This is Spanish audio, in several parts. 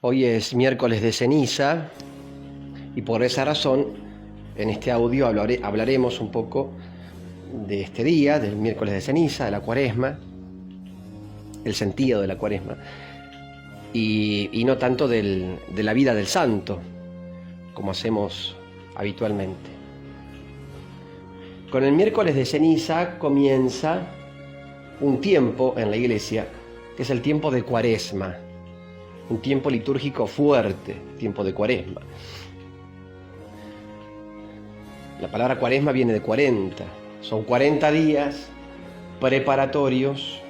Hoy es miércoles de ceniza y por esa razón en este audio hablaremos un poco de este día, del miércoles de ceniza, de la Cuaresma, el sentido de la Cuaresma y no tanto de la vida del santo, como hacemos habitualmente. Con el miércoles de ceniza comienza un tiempo en la Iglesia que es el tiempo de Cuaresma, un tiempo litúrgico fuerte, tiempo de Cuaresma. La palabra Cuaresma viene de 40, son 40 días preparatorios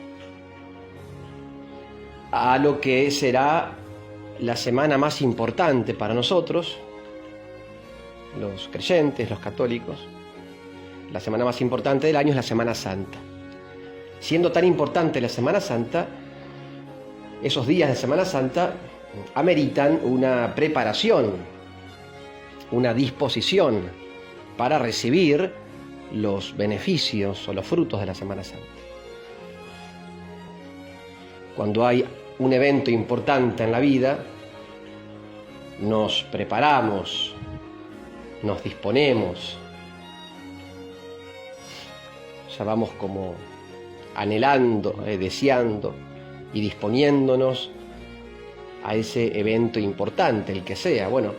a lo que será la semana más importante para nosotros, los creyentes, los católicos. La semana más importante del año es la Semana Santa. Siendo tan importante la Semana Santa, esos días de Semana Santa ameritan una preparación, una disposición para recibir los beneficios o los frutos de la Semana Santa. Cuando hay un evento importante en la vida, nos preparamos, nos disponemos, ya vamos como anhelando, deseando y disponiéndonos a ese evento importante, el que sea. Bueno,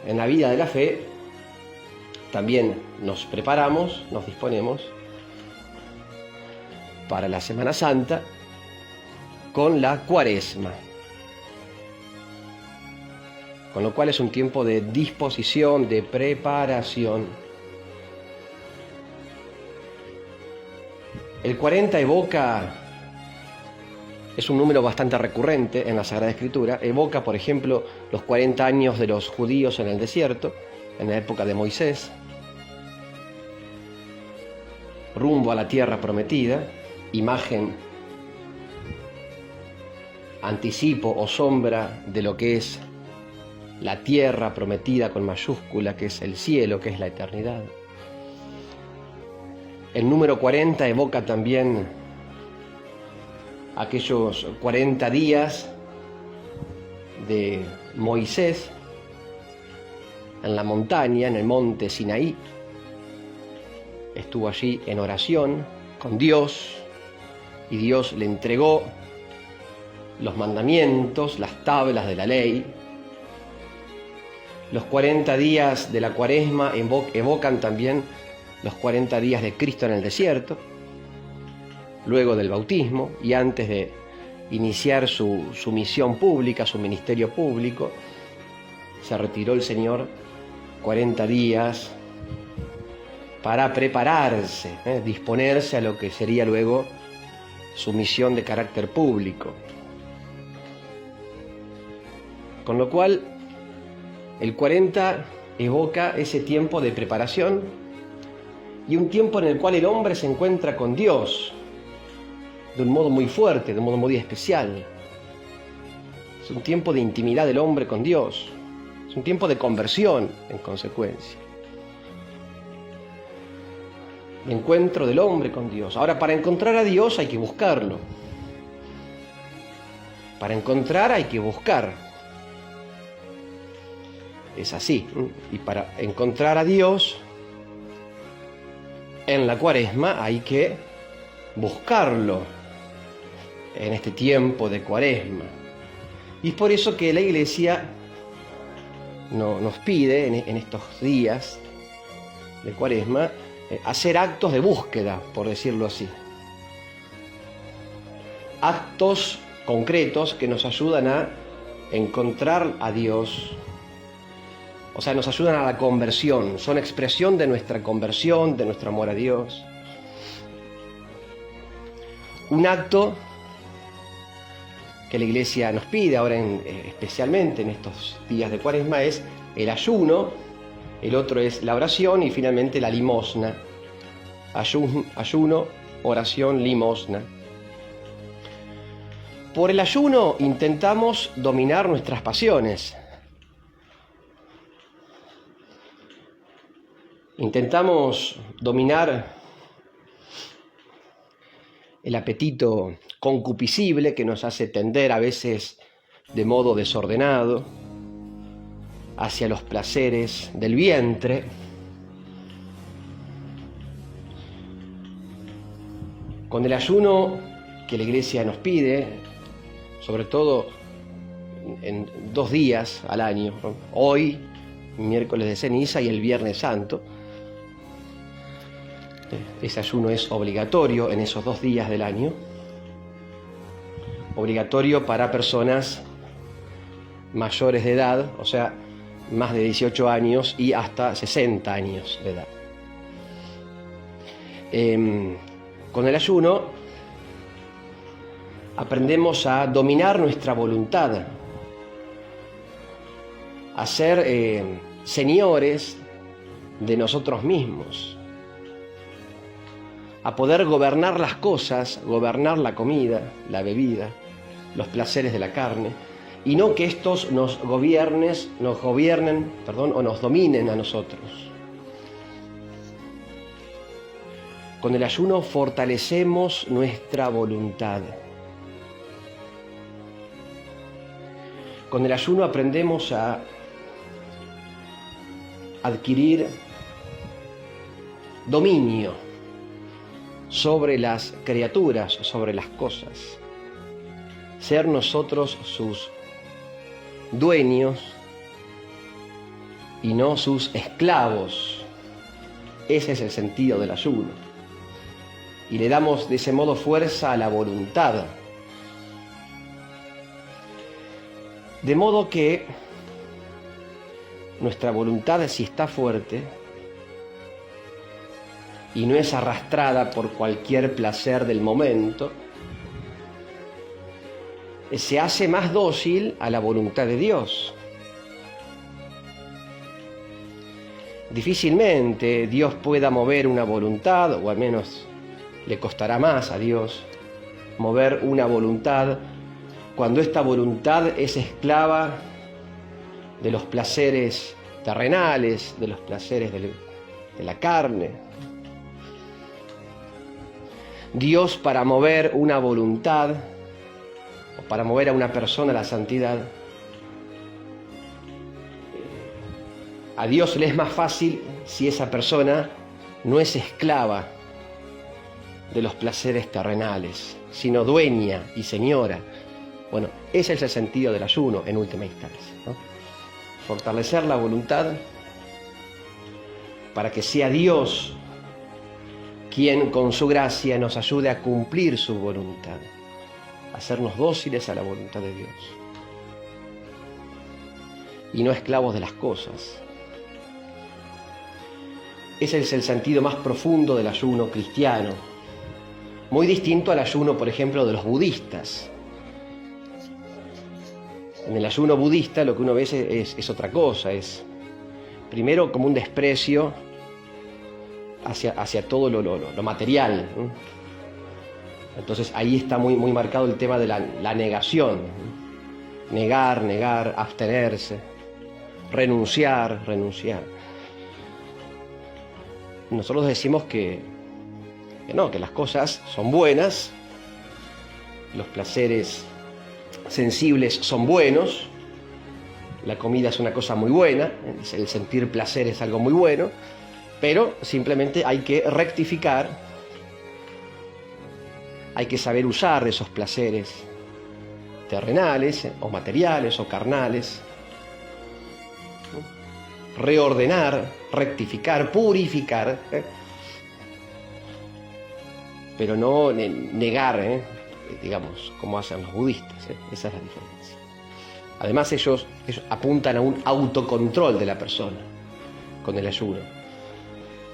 en la vida de la fe también nos preparamos, nos disponemos para la Semana Santa con la Cuaresma, con lo cual es un tiempo de disposición, de preparación. El 40 es un número bastante recurrente en la Sagrada Escritura, evoca, por ejemplo, los 40 años de los judíos en el desierto, en la época de Moisés, rumbo a la tierra prometida, imagen, anticipo o sombra de lo que es la tierra prometida con mayúscula, que es el cielo, que es la eternidad. El número 40 evoca también aquellos 40 días de Moisés en la montaña, en el monte Sinaí. Estuvo allí en oración con Dios y Dios le entregó los mandamientos, las tablas de la ley. Los 40 días de la Cuaresma evocan también los 40 días de Cristo en el desierto, luego del bautismo y antes de iniciar su misión pública, su ministerio público. Se retiró el Señor 40 días para prepararse, disponerse a lo que sería luego su misión de carácter público. Con lo cual, el 40 evoca ese tiempo de preparación y un tiempo en el cual el hombre se encuentra con Dios de un modo muy fuerte, de un modo muy especial. Es un tiempo de intimidad del hombre con Dios. Es un tiempo de conversión, en consecuencia. De encuentro del hombre con Dios. Ahora, para encontrar a Dios hay que buscarlo. Para encontrar hay que buscar. Es así. Y para encontrar a Dios en la Cuaresma hay que buscarlo en este tiempo de Cuaresma. Y es por eso que la Iglesia nos pide en estos días de Cuaresma hacer actos de búsqueda, por decirlo así. Actos concretos que nos ayudan a encontrar a Dios. O sea, nos ayudan a la conversión, son expresión de nuestra conversión, de nuestro amor a Dios. Un acto que la Iglesia nos pide ahora, especialmente en estos días de Cuaresma, es el ayuno, el otro es la oración y finalmente la limosna. Ayuno, oración, limosna. Por el ayuno intentamos dominar nuestras pasiones. Intentamos dominar el apetito concupiscible que nos hace tender a veces de modo desordenado hacia los placeres del vientre. Con el ayuno que la Iglesia nos pide, sobre todo en 2 días al año, ¿no? Hoy, miércoles de ceniza, y el Viernes Santo. Ese ayuno es obligatorio en esos 2 días del año. Obligatorio para personas mayores de edad, o sea, más de 18 años y hasta 60 años de edad. Con el ayuno aprendemos a dominar nuestra voluntad, a ser señores de nosotros mismos, a poder gobernar las cosas, gobernar la comida, la bebida, los placeres de la carne, y no que estos nos gobiernen, o nos dominen a nosotros. Con el ayuno fortalecemos nuestra voluntad. Con el ayuno aprendemos a adquirir dominio sobre las criaturas, sobre las cosas. Ser nosotros sus dueños y no sus esclavos. Ese es el sentido del ayuno. Y le damos de ese modo fuerza a la voluntad. De modo que nuestra voluntad, si está fuerte y no es arrastrada por cualquier placer del momento, se hace más dócil a la voluntad de Dios. Difícilmente Dios pueda mover una voluntad, o al menos le costará más a Dios mover una voluntad cuando esta voluntad es esclava de los placeres terrenales, de los placeres de la carne. Dios, para mover una voluntad, o para mover a una persona a la santidad, a Dios le es más fácil si esa persona no es esclava de los placeres terrenales, sino dueña y señora. Bueno, ese es el sentido del ayuno en última instancia, ¿no? Fortalecer la voluntad para que sea Dios quien con su gracia nos ayude a cumplir su voluntad, a hacernos dóciles a la voluntad de Dios y no esclavos de las cosas. Ese es el sentido más profundo del ayuno cristiano, muy distinto al ayuno, por ejemplo, de los budistas. En el ayuno budista lo que uno ve es otra cosa, es primero como un desprecio hacia todo lo material, ¿no? Entonces ahí está muy marcado el tema de la negación, ¿no? Negar, abstenerse, renunciar. Nosotros decimos que las cosas son buenas, los placeres sensibles son buenos, la comida es una cosa muy buena, el sentir placer es algo muy bueno, pero simplemente hay que rectificar, hay que saber usar esos placeres terrenales o materiales o carnales, ¿no? Reordenar, rectificar, purificar, pero no negar, digamos, como hacen los budistas, esa es la diferencia. Además ellos apuntan a un autocontrol de la persona con el ayuno,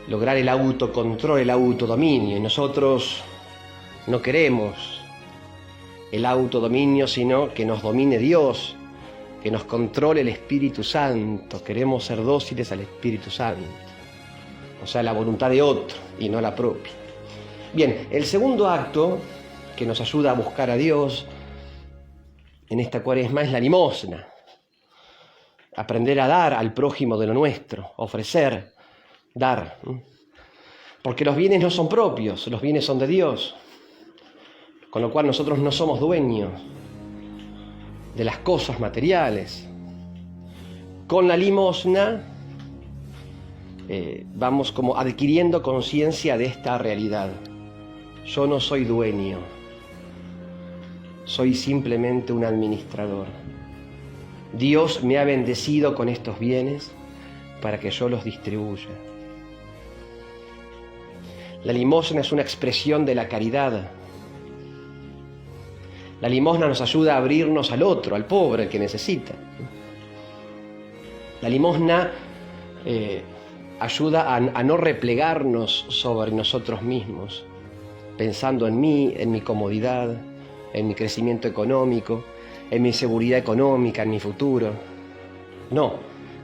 lograr el autocontrol, el autodominio, y nosotros no queremos el autodominio, sino que nos domine Dios, que nos controle el Espíritu Santo. Queremos ser dóciles al Espíritu Santo, o sea, la voluntad de otro y no la propia. Bien, el segundo acto que nos ayuda a buscar a Dios en esta Cuaresma es la limosna. Aprender a dar al prójimo de lo nuestro, ofrecer, dar. Porque los bienes no son propios, los bienes son de Dios. Con lo cual nosotros no somos dueños de las cosas materiales. Con la limosna vamos como adquiriendo conciencia de esta realidad. Yo no soy dueño, soy simplemente un administrador. Dios me ha bendecido con estos bienes para que yo los distribuya. La limosna es una expresión de la caridad. La limosna nos ayuda a abrirnos al otro, al pobre, al que necesita. La limosna ayuda a no replegarnos sobre nosotros mismos, pensando en mí, en mi comodidad, en mi crecimiento económico, en mi seguridad económica, en mi futuro. No,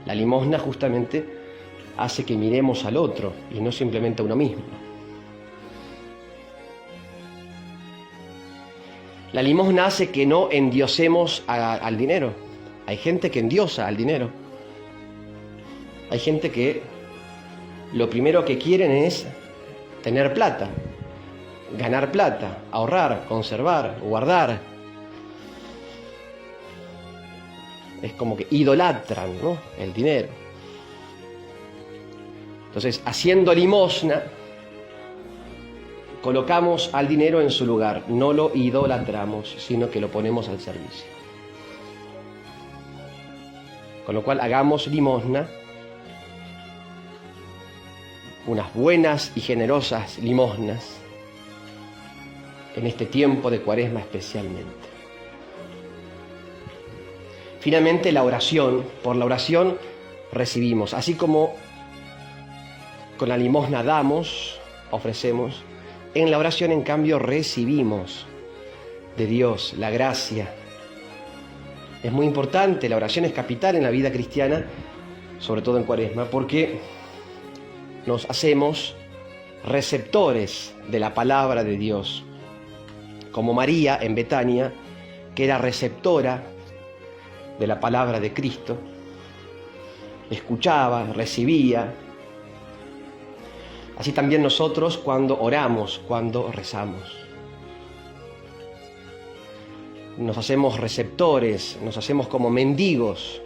la limosna justamente hace que miremos al otro y no simplemente a uno mismo. La limosna hace que no endiosemos al dinero. Hay gente que endiosa al dinero. Hay gente que lo primero que quieren es tener plata, ganar plata, ahorrar, conservar, guardar. Es como que idolatran, ¿no?, el dinero. Entonces, haciendo limosna, colocamos al dinero en su lugar, no lo idolatramos, sino que lo ponemos al servicio. Con lo cual, hagamos limosna, unas buenas y generosas limosnas, en este tiempo de Cuaresma especialmente. Finalmente, la oración. Por la oración recibimos, así como con la limosna damos, ofrecemos. En la oración, en cambio, recibimos de Dios la gracia. Es muy importante, la oración es capital en la vida cristiana, sobre todo en Cuaresma, porque nos hacemos receptores de la palabra de Dios. Como María en Betania, que era receptora de la palabra de Cristo, escuchaba, recibía. Así también nosotros cuando oramos, cuando rezamos. Nos hacemos receptores, nos hacemos como mendigos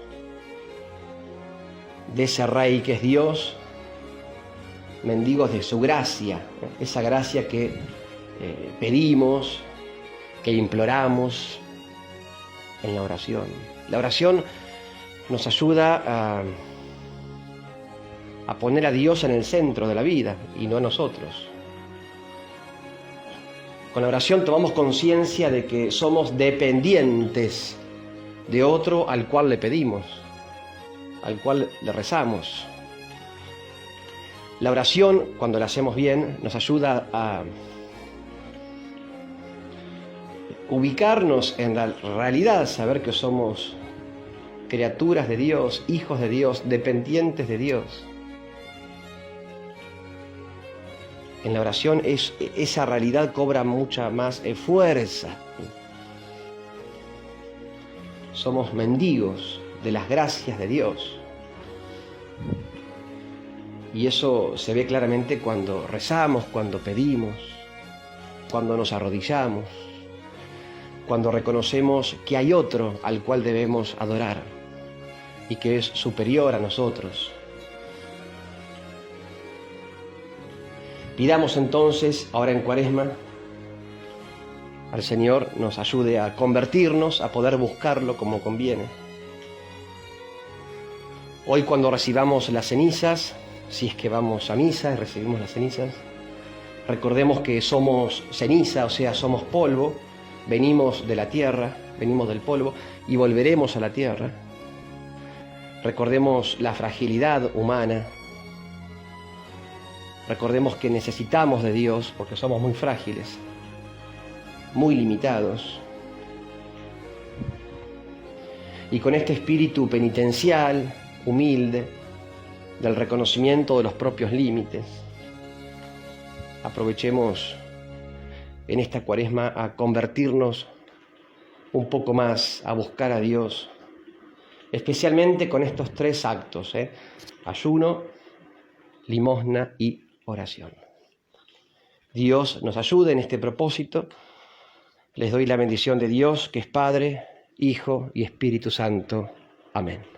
de ese Rey que es Dios, mendigos de su gracia, esa gracia que pedimos, que imploramos en la oración. La oración nos ayuda a poner a Dios en el centro de la vida y no a nosotros. Con la oración tomamos conciencia de que somos dependientes de otro al cual le pedimos, al cual le rezamos. La oración, cuando la hacemos bien, nos ayuda a ubicarnos en la realidad, saber que somos criaturas de Dios, hijos de Dios, dependientes de Dios. En la oración esa realidad cobra mucha más fuerza. Somos mendigos de las gracias de Dios. Y eso se ve claramente cuando rezamos, cuando pedimos, cuando nos arrodillamos, cuando reconocemos que hay otro al cual debemos adorar y que es superior a nosotros. Pidamos entonces, ahora en Cuaresma, al Señor nos ayude a convertirnos, a poder buscarlo como conviene. Hoy, cuando recibamos las cenizas, si es que vamos a misa y recibimos las cenizas, recordemos que somos ceniza, o sea, somos polvo, venimos de la tierra, venimos del polvo y volveremos a la tierra. Recordemos la fragilidad humana. Recordemos que necesitamos de Dios porque somos muy frágiles, muy limitados. Y con este espíritu penitencial, humilde, del reconocimiento de los propios límites, aprovechemos en esta Cuaresma a convertirnos un poco más, a buscar a Dios, especialmente con estos tres actos, ayuno, limosna y oración. Dios nos ayude en este propósito. Les doy la bendición de Dios, que es Padre, Hijo y Espíritu Santo. Amén.